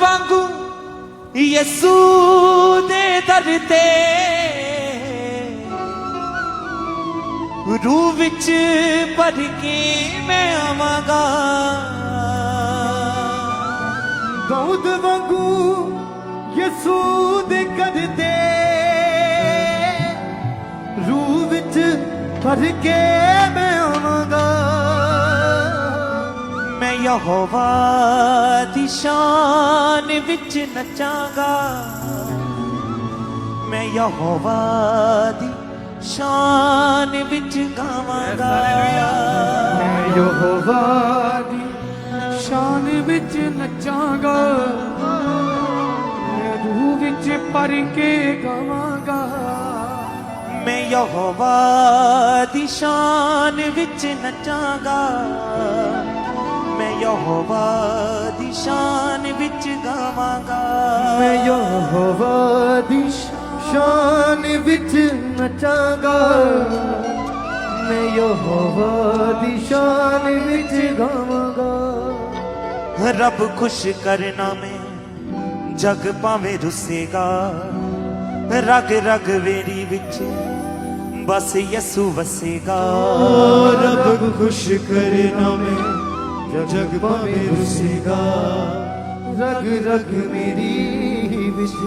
वांगू यसू दे दर ते रूह विच भर के मैं आवांगा। दाऊद वांगू यसू दे कर ते रूह विच भर के मैं आवांगा। मैं यहोवा दी शान विच नचांगा। मैं यहोवा दी शान विच गावांगा। मैं यहोवा दी शान विच नचांगा। मैं रूह विच भर के गावांगा। मैं यहोवा दी शान विच नचांगा। मैं यहोवा दी शान विच गावांगा। मैं यहोवा दी शान विच नचांगा। मैं यहोवा दी शान विच गावांगा। रब खुश करना में जग पावे रुसेगा। रग रग वेरी विच बस यसू वसेगा। रब खुश करना में जग पावे रुसेगा। रग रग मेरी विच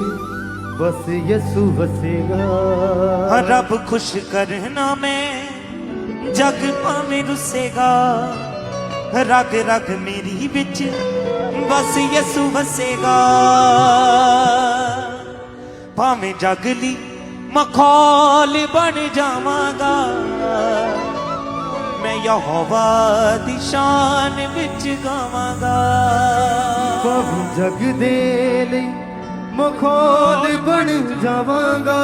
बस यसू वसेगा। रब खुश करना में जग पावे रुसेगा। रग रग मेरी विच बस यसू वसेगा। भावें जगली मखौल बन जावांगा। मैं यहोवा दी शान विच गावांगा। भावें जग दे लई मखौल बन जावांगा।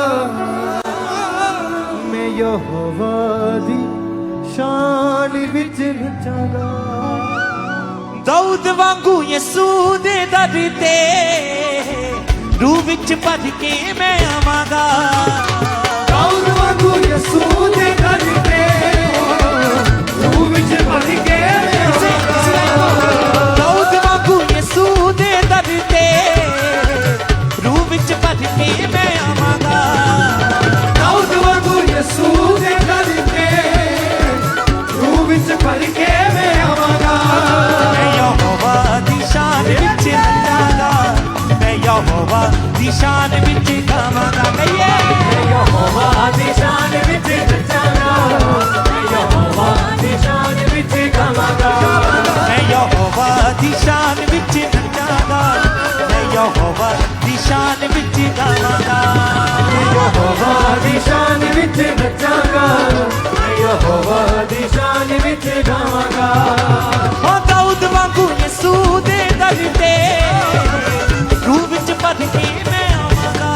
मैं यहोवा दी शान विच नचांगा। दाऊद वांगू यसू दे दर ते रूह विच भर के मैं आवांगा। दाऊद वांगू यसू दे दर ते रूह विच भर के मैं आवांगा। दाऊद वांगू यसू दे दर ते रूह विच भर के मैं आवांगा। दाऊद वांगू यसू दे दर ते रूह विच भर के मैं आवांगा। मैं यहोवा दी शान विच नचांगा। मैं यहोवा दी शान विच गावांगा। मैं यहोवा दी शान विच नचांगा। मैं यहोवा दी शान विच गावांगा। मैं यहोवा दी शान विच नचांगा। मैं यहोवा दी शान विच गावांगा। मैं यहोवा दी शान विच नचांगा। मैं यहोवा दी शान विच गावांगा। ओ दाऊद वांगू यसू दे दर ते रूह विच भर के मैं आवांगा।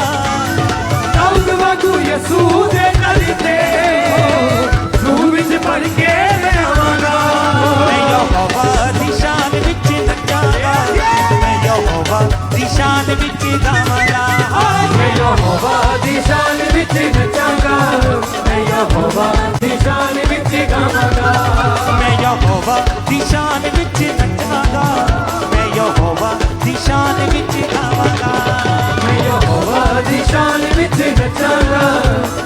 दाऊद वांगू यसू दे दर ते रूह विच भर के मैं आवांगा। मैं यहोवा दी शान विच नचांगा। मैं यहोवा दी शान विच गावांगा। मैं यहोवा दी शान विच नचांगा। मैं यहोवा दी शान विच गावांगा। मैं यहोवा दी शान विच नचांगा। मैं यहोवा दी शान विच गावांगा। मैं यहोवा दी शान विच नचांगा।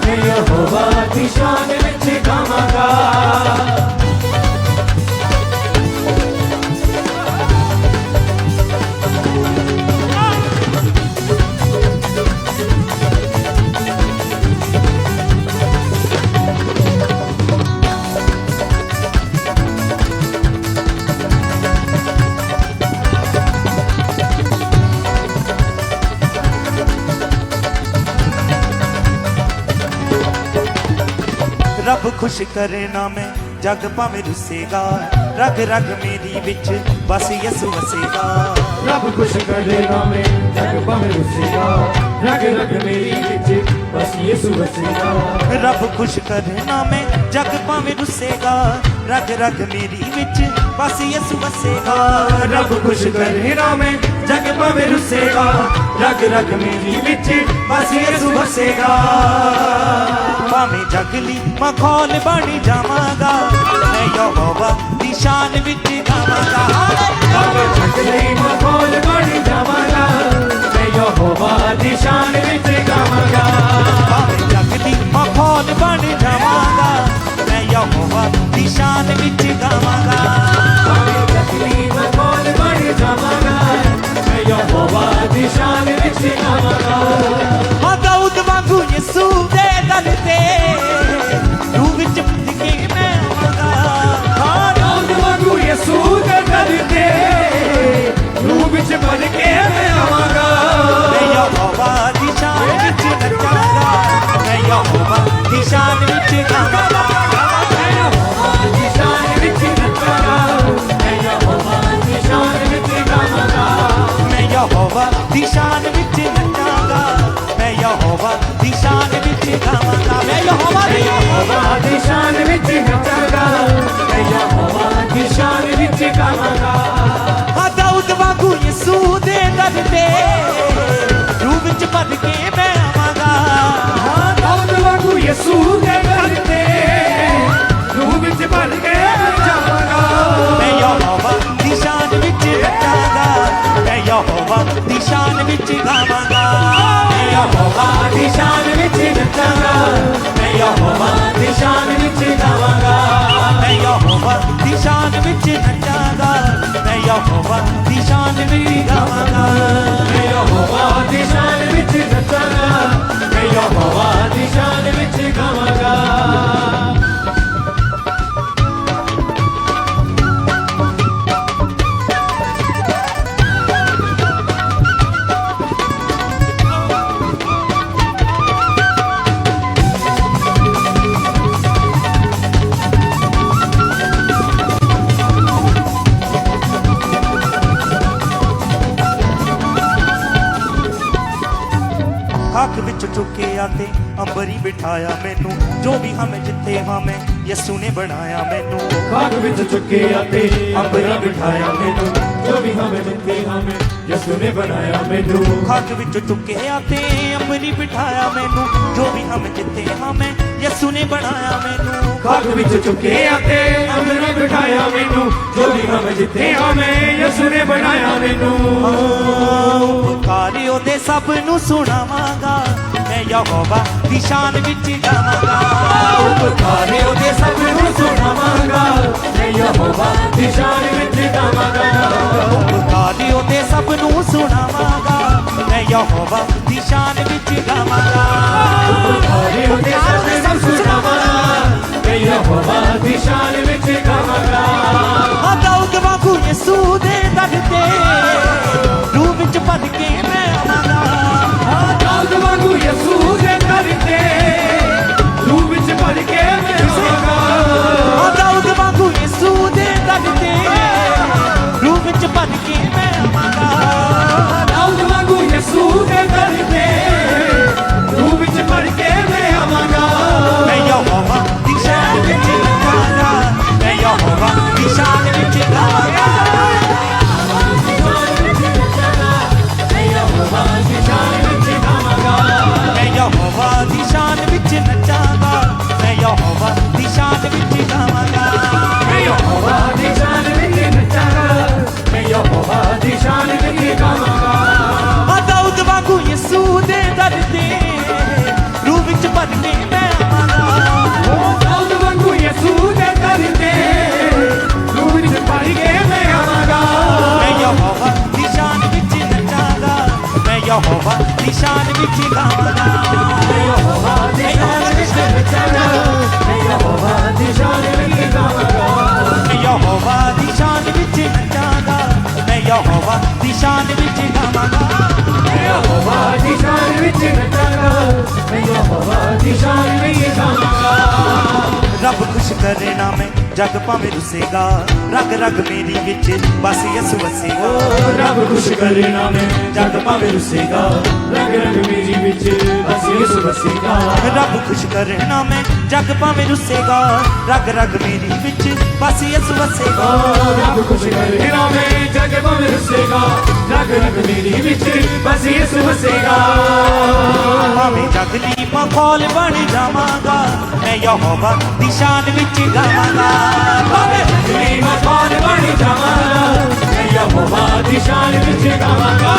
मैं यहोवा दी शान विच गावांगा। रब खुश करना मैं जग भावें रुसेगा। रग रग मेरी विच बस यसू वसेगा। रब खुश करना में जग भावें रुसेगा। रग रग मेरी विच बस यसू वसेगा। रब खुश करना मैं जग भावें रुसेगा। रग रग मेरी विच बस यसू वसेगा। रब खुश करना में जग भावें रुसेगा। रग रग मेरी विच बस यसू वसेगा। भावें जगली मखौल बन जावांगा। मैं यहोवा दी ਸ਼ਾਨ ਵਿੱਚ ਗਾਵਾਂਗਾ ਭਾਵੇਂ ਜੱਗ ਲਈ ਮਖੌਲ ਬਣ ਜਾਵਾਂਗਾ ਮੈਂ ਯਹੋਵਾ ਦੀ ਸ਼ਾਨ ਵਿੱਚ ਗਾਵਾਂਗਾ ਭਾਵੇਂ ਜੱਗ ਦੀ ਮਖੌਲ ਬਣ ਜਾਵਾਂਗਾ ਮੈਂ ਯਹੋਵਾ ਦੀ ਸ਼ਾਨ ਵਿੱਚ ਗਾਵਾਂਗਾ ਭਾਵੇਂ ਜੱਗ ਲਈ ਮਖੌਲ ਬਣ ਜਾਵਾਂਗਾ ਮੈਂ ਯਹੋਵਾ ਦੀ ਸ਼ਾਨ ਵਿੱਚ ਗਾਵਾਂਗਾ ਹਾਂ ਦਾਊਦ ਵਾਂਗੂ ਯਿਸੂ ਦੇ ਦਰ ਤੇ ਰੂਹ ਵਿੱਚ ਪੁੱਜ ਕੇ ਮੈਂ ਆਵਾਂਗਾ ਹਾਂ ਦਾਊਦ ਵਾਂਗੂ ਯਿਸੂ ਦੇ ਦਰ ਤੇ ਰੂਹ ਵਿੱਚ ਭਰ ਕੇ ਮੈਂ ਆਵਾਂਗਾ ਮੈਂ ਯਹੋਵਾ ਦੀ ਸ਼ਾਨ ਵਿੱਚ ਨੱਚਾਂਗਾ ਮੈਂ ਯਹੋਵਾ ਦੀ ਸ਼ਾਨ ਵਿੱਚ ਗਾਵਾਂਗਾ ਮੈਂ ਯਹੋਵਾ ਦੀ ਸ਼ਾਨ ਵਿੱਚ ਨੱਚਾਂਗਾ ਮੈਂ ਯਹੋਵਾ ਦੀ ਸ਼ਾਨ ਵਿੱਚ ਗਾਵਾਂਗਾ ਮੈਂ ਯਹੋਵਾ ਦੀ ਸ਼ਾਨ ਵਿੱਚ ਨੱਚਾਂਗਾ ਮੈਂ ਯਹੋਵਾ ਦੀ ਸ਼ਾਨ ਵਿੱਚ ਗਾਵਾਂਗਾ ਮੈਂ ਯਹੋਵਾ ਦੀ ਸ਼ਾਨ ਵਿੱਚ ਨੱਚਾਂਗਾ ਮੈਂ ਯਹੋਵਾ ਦੀ ਸ਼ਾਨ ਵਿੱਚ ਗਾਵਾਂਗਾ ਹਾਂ ਦਾਊਦ ਵਾਂਗੂ ਯਿਸੂ ਦੇ ਦਰ ਤੇ ਰੂਹ ਵਿੱਚ ਭਰ ਕੇ ਮੈਂ ਆਵਾਂਗਾ ਹਾਂ ਦਾਊਦ ਵਾਂਗੂ ਯਿਸੂ ਦੇ ਦਰ ਤੇ ਰੂਹ ਵਿੱਚ ਭਰ ਕੇ ਜਾਵਾਂਗਾ ਮੈਂ ਯਹੋਵਾ ਦੀ ਸ਼ਾਨ ਵਿੱਚ ਨੱਚਾਂਗਾ ਮੈਂ ਯਹੋਵਾ ਦੀ ਸ਼ਾਨ ਵਿੱਚ ਗਾਵਾਂਗਾ ਮੈਂ ਯਹੋਵਾ ਦੀ ਸ਼ਾਨ ਵਿੱਚ ਨੱਚਾਂਗਾ ਮੈਂ ਯਹੋਵਾ ਦੀ ਸ਼ਾਨ ਵਿੱਚ ਗਾਵਾਂਗਾ ਮੈਂ ਯਹੋਵਾ ਦੀ ਸ਼ਾਨ ਵਿੱਚ ਨੱਚਾਂਗਾ ਮੈਂ ਯਹੋਵਾ ਦੀ ਸ਼ਾਨ ਵਿੱਚ ਗਾਵਾਂਗਾ ਮੈਂ ਯਹੋਵਾ ਦੀ ਸ਼ਾਨ ਵਿੱਚ ਨੱਚਾਂਗਾ ਮੈਂ ਯਹੋਵਾ ਦੀ ਸ਼ਾਨ ਵਿੱਚ ਗਾਵਾਂਗਾ ਹੱਕ ਵਿੱਚ ਚੁੱਕਿਆ ਤੇ ਅੰਬਰੀ ਬਿਠਾਇਆ ਮੈਨੂੰ ਜੋ ਵੀ ਹਮੇ ਜਿੱਥੇ ਹਮੇ ਯਿਸੂ ਨੇ ਬਣਾਇਆ ਮੈਨੂੰ ਖਾਕ ਵਿੱਚ ਚੁੱਕਿਆ ਤੇ ਅੰਬਰਾਂ ਬਿਠਾਇਆ ਮੈਨੂੰ ਜੋ ਵੀ ਹਮੇ ਜਿੱਥੇ ਹਮੇ ਯਿਸੂ ਨੇ ਬਣਾਇਆ ਮੈਨੂੰ ਹੱਕ ਵਿੱਚ ਚੁੱਕਿਆ ਤੇ ਅੰਬਰੀ ਬਿਠਾਇਆ ਮੈਨੂੰ ਜੋ ਵੀ ਹਮੇ ਜਿੱਥੇ ਹਮੇ ਯਿਸੂ ਨੇ ਬਣਾਇਆ ਮੈਨੂੰ ਖਾਕ ਵਿੱਚ ਚੁੱਕਿਆ ਤੇ ਅੰਬਰਾਂ ਬਿਠਾਇਆ ਮੈਨੂੰ ਜੋ ਵੀ ਹਮੇ ਜਿੱਥੇ ਹਮੇ ਯਿਸੂ ਨੇ ਬਣਾਇਆ ਮੈਨੂੰ ਪੁਕਾਰੇ ਉਹਦੇ ਸਭ ਨੂੰ ਸੁਣਾਵਾਂਗਾ ਮੈਂ ਯਹੋਵਾ ਦੀ ਸ਼ਾਨ ਵਿੱਚ ਗਾਵਾਂਗਾ ਪੁਕਾਰੇ ਉਹਦੇ ਸਭ ਨੂੰ ਸੁਣਾਵਾਂਗਾ ਮੈਂ ਯਹੋਵਾ ਦੀ ਸ਼ਾਨ ਵਿੱਚ ਗਾਵਾਂਗਾ ਪੁਕਾਰੇ ਉਹਦੇ ਸਭ ਨੂੰ ਸੁਣਾਵਾਂਗਾ ਮੈਂ ਯਹੋਵਾ ਦੀ ਸ਼ਾਨ ਵਿੱਚ ਗਾਵਾਂਗਾ ਪੁਕਾਰੇ ਉਹਦੇ ਸਭ ਨੂੰ ਸੁਣਾਵਾਂਗਾ ਮੈਂ ਯਹੋਵਾ ਦੀ ਸ਼ਾਨ ਵਿੱਚ ਗਾਵਾਂਗਾ ਹਾਂ ਦਾਊਦ ਵਾਂਗੂ ਯਿਸੂ ਦੇ ਦਰ ਤੇ ਰੂਹ ਵਿੱਚ ਭਰ ਕੇ ਮੈਂ ਆਵਾਂਗਾ ਹਾਂ ਦਾਊਦ ਵਾਂਗੂ ਯਿਸੂ ਦੇ ਦਰ ਤੇ ਰੂਹ ਵਿੱਚ ਭਰ ਕੇ ਮੈਂ ਆਵਾਂਗਾ ਹਾਂ ਦਾਊਦ ਵਾਂਗੂ ਯਿਸੂ ਦੇ ਦਰ ਤੇ ਰੂਹ ਵਿੱਚ ਭਰ ਕੇ ਮੈਂ ਆਵਾਂਗਾ ਦਾਊਦ ਵਾਂਗੂ ਯਿਸੂ ਦੇ ਦਰ ਤੇ ਰੂਹ ਵਿੱਚ ਭਰ ਕੇ ਮੈਂ ਆਵਾਂਗਾ ਮੈਂ ਯਹੋਵਾ ਦੀ ਸ਼ਾਨ ਵਿੱਚ ਨੱਚਾਂਗਾ ਮੈਂ ਯਹੋਵਾ ਦੀ ਸ਼ਾਨ ਵਿੱਚ ਗਾਵਾਂਗਾ ਮੈਂ ਯਹੋਵਾ ਦੀ ਸ਼ਾਨ ਵਿੱਚ ਨੱਚਾਂਗਾ ਮੈਂ ਯਹੋਵਾ ਦੀ ਸ਼ਾਨ ਵਿੱਚ ਗਾਵਾਂਗਾ ਮੈਂ ਯਹੋਵਾ ਦੀ ਸ਼ਾਨ ਵਿੱਚ ਨੱਚਾਂਗਾ ਮੈਂ ਯਹੋਵਾ ਦੀ ਸ਼ਾਨ ਵਿੱਚ ਗਾਵਾਂਗਾ ਹਾਂ ਦਾਊਦ ਵਾਂਗੂ ਯਿਸੂ ਦੇ ਦਰ ਤੇ ਰੂਹ ਵਿੱਚ ਭਰ ਕੇ ਮੈਂ ਆਵਾਂਗਾ ਉਹ ਦਾਊਦ ਵਾਂਗੂ ਯਿਸੂ ਦੇ ਦਰ ਤੇ ਰੂਹ ਵਿੱਚ ਭਰ ਕੇ ਮੈਂ ਆਵਾਂਗਾ ਮੈਂ ਯਹੋਵਾ ਦੀ ਸ਼ਾਨ ਵਿੱਚ ਨੱਚਾਂਗਾ ਮੈਂ ਯਹੋਵਾ ਦੀ ਸ਼ਾਨ ਵਿੱਚ ਗਾਵਾਂਗਾ ਮੈਂ ਯਹੋਵਾ ਦੀ ਸ਼ਾਨ ਵਿੱਚ ਨੱਚਾਂਗਾ ਮੈਂ ਯਹੋਵਾ ਦੀ ਸ਼ਾਨ ਵਿੱਚ ਗਾਵਾਂਗਾ ਮੈਂ ਯਹੋਵਾ ਦੀ ਸ਼ਾਨ ਵਿੱਚ ਨੱਚਾਂਗਾ ਮੈਂ ਯਹੋਵਾ ਦੀ ਸ਼ਾਨ ਵਿੱਚ ਗਾਵਾਂਗਾ ਮੈਂ ਯਹੋਵਾ ਦੀ ਸ਼ਾਨ ਵਿੱਚ ਨੱਚਾਂਗਾ ਮੈਂ ਯਹੋਵਾ ਦੀ ਸ਼ਾਨ ਵਿੱਚ ਗਾਵਾਂਗਾ ਰੱਬ ਖੁਸ਼ ਕਰਨਾ ਮੈਂ ਜਗ ਭਾਵੇਂ ਰੁੱਸੇਗਾ ਰਗ ਰਗ ਮੇਰੀ ਵਿੱਚ ਬਸ ਯਿਸੂ ਵਸੇਗਾ ਰੱਬ ਖੁਸ਼ ਕਰਨਾ ਮੈਂ ਜਗ ਭਾਵੇਂ ਰੁੱਸੇਗਾ ਰਗ ਰਗ ਮੇਰੀ ਵਿੱਚ ਬਸ ਯਿਸੂ ਵਸੇਗਾ ਰੱਬ ਖੁਸ਼ ਕਰਨਾ ਮੈਂ ਜਗ ਭਾਵੇਂ ਰੁੱਸੇਗਾ ਰਗ ਰਗ ਮੇਰੀ ਵਿੱਚ ਬਸ ਯਿਸੂ ਵਸੇਗਾ ਰੱਬ ਖੁਸ਼ ਕਰਨਾ ਮੈਂ ਜਗ ਭਾਵੇਂ ਰੁੱਸੇਗਾ ਰਗ ਰਗ ਮੇਰੀ ਵਿੱਚ ਬਸ ਯਿਸੂ ਵਸੇਗਾ ਭਾਵੇਂ ਜਗ ਲਈ ਮਖੌਲ ਬਣ ਜਾਵਾਂਗਾ ਮੈਂ ਯਹੋਵਾ ਦੀ ਸ਼ਾਨ ਵਿੱਚ ਗਾਵਾਂਗਾ ਭਾਵੇਂ ਜੰਗਲੀ ਮਖੌਲ ਬਣ ਜਾਵਾਂਗਾ ਮੈਂ ਯਹੋਵਾ ਦੀ ਸ਼ਾਨ ਵਿੱਚ ਗਾਵਾਂਗਾ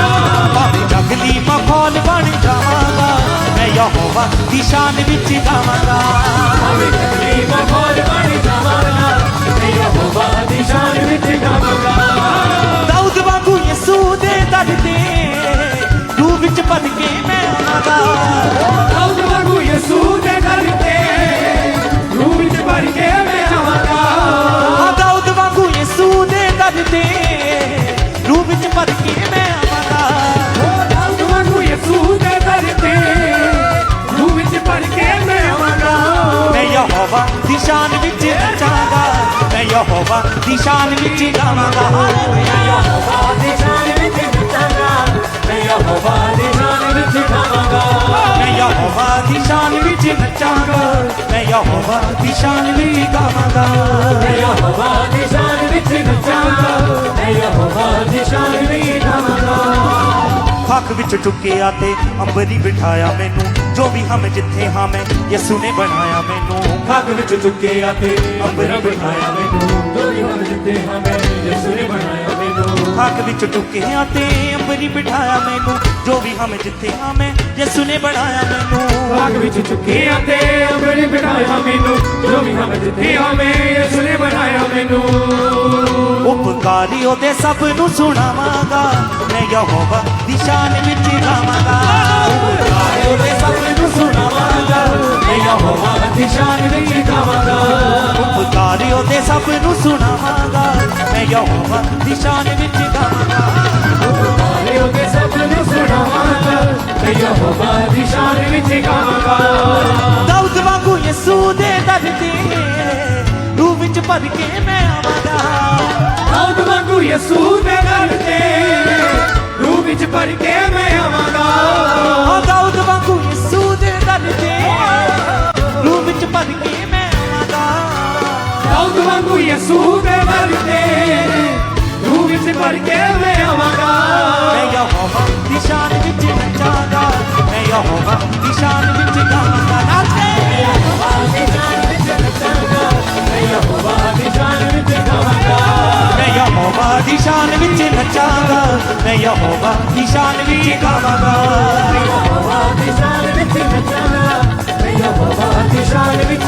ਭਾਵੇਂ ਜੰਗਲੀ ਮਖੌਲ ਬਣ ਜਾਵਾਂਗਾ ਮੈਂ ਯਹੋਵਾ ਦੀ ਸ਼ਾਨ ਵਿੱਚ ਗਾਵਾਂਗਾ ਭਾਵੇਂ ਜੰਗਲੀ ਮਖੌਲ ਬਣ ਜਾਵਾਂਗਾ ਮੈਂ ਯਹੋਵਾ ਦੀ ਸ਼ਾਨ ਵਿੱਚ ਗਾਵਾਂਗਾ ਦਾਊਦ ਵਾਂਗੂ ਯਿਸੂ ਦੇ ਦਰ ਤੇ ਰੂਹ ਵਿੱਚ ਭਰ ਕੇ ਮੈਂ ਆਵਾਂਗਾ ਦਾਊਦ ਵਾਂਗੂ ਯਿਸੂ ਦੇ ਦਰ ਤੇ ਰੂਹ ਵਿੱਚ ਭਰ ਕੇ ਮੈਂ ਆਵਾਂਗਾ ਦਾਊਦ ਵਾਂਗੂ ਯਿਸੂ ਦੇ ਦਰ ਤੇ ਰੂਹ ਵਿੱਚ ਭਰ ਕੇ ਮੈਂ ਆਵਾਂਗਾ ਦਾਊਦ ਵਾਂਗੂ ਯਿਸੂ ਦੇ ਦਰ ਤੇ ਰੂਹ ਵਿੱਚ ਭਰ ਕੇ ਮੈਂ ਆਵਾਂਗਾ ਮੈਂ ਯਹੋਵਾ ਦੀ ਸ਼ਾਨ ਵਿੱਚ ਨੱਚਾਂਗਾ ਮੈਂ ਯਹੋਵਾ ਦੀ ਸ਼ਾਨ ਵਿੱਚ ਗਾਵਾਂਗਾ ਮੈਂ ਯਹੋਵਾ ਦੀ ਸ਼ਾਨ ਵਿੱਚ ਨੱਚਾਂਗਾ ਮੈਂ ਯਹੋਵਾ ਦੀ ਸ਼ਾਨ ਵਿੱਚ ਗਾਵਾਂਗਾ ਮੈਂ ਯਹੋਵਾ ਦੀ ਸ਼ਾਨ ਵਿੱਚ ਨੱਚਾਂਗਾ ਮੈਂ ਯਹੋਵਾ ਦੀ ਸ਼ਾਨ ਵਿੱਚ ਗਾਵਾਂਗਾ ਮੈਂ ਯਹੋਵਾ ਦੀ ਸ਼ਾਨ ਵਿੱਚ ਨੱਚਾਂਗਾ ਮੈਂ ਯਹੋਵਾ ਦੀ ਸ਼ਾਨ ਵਿੱਚ ਗਾਵਾਂਗਾ ਹੱਕ ਵਿੱਚ ਟੁੱਕਿਆ ਤੇ ਅੰਬਰੀ ਬਿਠਾਇਆ ਮੈਨੂੰ ਜੋ ਵੀ ਹਮ ਜਿੱਥੇ ਹਾਂ ਮੈਂ ਯਿਸੂ ਨੇ ਬਣਾਇਆ ਮੈਨੂੰ ਖਾਕ ਵਿੱਚ ਚੁੱਕਿਆ ਤੇ ਅੰਬਰ ਬਿਠਾਇਆ ਮੈਨੂੰ ਜੋ ਵੀ ਹਮ ਜਿੱਤੇ ਹਾਂ ਮੈਂ ਯਿਸੂ ਨੇ ਬਣਾਇਆ ਮੈਨੂੰ ਹੱਕ ਵਿੱਚ ਟੁੱਕਿਆ ਤੇ ਅੰਬਰੀ ਬਿਠਾਇਆ ਮੈਨੂੰ ਜੋ ਵੀ ਹਮ ਜਿੱਥੇ ਹਾਂ ਮੈਂ ਯਿਸੂ ਨੇ ਬਣਾਇਆ ਮੈਨੂੰ ਖਾਕ ਵਿੱਚ ਚੁੱਕਿਆ ਤੇ ਅੰਬਰ ਬਿਠਾਇਆ ਮੈਨੂੰ ਜੋ ਵੀ ਹਮ ਜਿੱਤੇ ਹਾਂ ਮੈਂ ਯਿਸੂ ਨੇ ਬਣਾਇਆ ਮੈਨੂੰ ਉਪਕਾਰੀ ਉਹਦੇ ਸਭ ਨੂੰ ਸੁਣਾਵਾਂਗਾ ਮੈਂ ਯਹੋਵਾ ਦੀ ਸ਼ਾਨ ਵਿੱਚ ਗਾਵਾਂਗਾ ਉਪਕਾਰੀ ਉਹਦੇ ਸਭ ਨੂੰ ਸੁਣਾਵਾਂਗਾ ਮੈਂ ਯਹੋਵਾ ਦੀ ਸ਼ਾਨ ਵਿੱਚ ਗਾਵਾਂਗਾ ਉਪਕਾਰੀ ਉਹਦੇ ਸਭ ਨੂੰ ਸੁਣਾਵਾਂਗਾ ਮੈਂ ਯਹੋਵਾ ਦੀ ਸ਼ਾਨ ਵਿੱਚ ਗਾਵਾਂਗਾ ਉਪਕਾਰੀ ਉਹਦੇ ਸਭ ਨੂੰ ਸੁਣਾਵਾਂਗਾ ਮੈਂ ਯਹੋਵਾ ਦੀ ਸ਼ਾਨ ਵਿੱਚ ਗਾਵਾਂਗਾ ਦਾਊਦ ਵਾਂਗੂ ਯਿਸੂ ਦੇ ਦਰ ਤੇ ਰੂਹ ਵਿੱਚ ਭਰ ਕੇ ਮੈਂ ਆਵਾਂਗਾ ਦਾਊਦ ਵਾਂਗੂ ਯਿਸੂ ਦੇ ਦਰ ਤੇ ਰੂਹ ਵਿੱਚ ਭਰ ਕੇ ਮੈਂ ਆਵਾਂਗਾ ਦਾਊਦ ਵਾਂਗੂ ਯਿਸੂ ਦੇ ਦਰ ਤੇ ਰੂਹ ਵਿੱਚ ਭਰ ਕੇ ਮੈਂ ਆਵਾਂਗਾ ਦਾਊਦ ਵਾਂਗੂ ਯਿਸੂ ਦੇ ਦਰ ਤੇ ਰੂਹ ਵਿੱਚ ਭਰ ਕੇ ਮੈਂ ਆਵਾਂਗਾ ਮੈਂ ਯਹੋਵਾ ਦੀ ਸ਼ਾਨ ਵਿੱਚ ਨੱਚਾਂਗਾ ਮੈਂ ਯਹੋਵਾ ਦੀ ਸ਼ਾਨ ਵਿੱਚ ਗਾਵਾਂਗਾ ਨਾਚੇ ਮੈਂ ਯਹੋਵਾ ਦੀ ਸ਼ਾਨ ਵਿੱਚ ਨੱਚਾਂਗਾ ਮੈਂ ਯਹੋਵਾ ਦੀ ਸ਼ਾਨ ਵਿੱਚ ਗਾਵਾਂਗਾ ਮੈਂ ਯਹੋਵਾ ਦੀ ਸ਼ਾਨ ਵਿੱਚ ਨੱਚਾਂਗਾ ਮੈਂ ਯਹੋਵਾ ਦੀ ਸ਼ਾਨ ਵਿੱਚ ਗਾਵਾਂਗਾ ਮੈਂ ਯਹੋਵਾ ਦੀ ਸ਼ਾਨ ਵਿੱਚ ਨੱਚਾਂਗਾ ਮੈਂ ਯਹੋਵਾ ਦੀ ਸ਼ਾਨ ਵਿੱਚ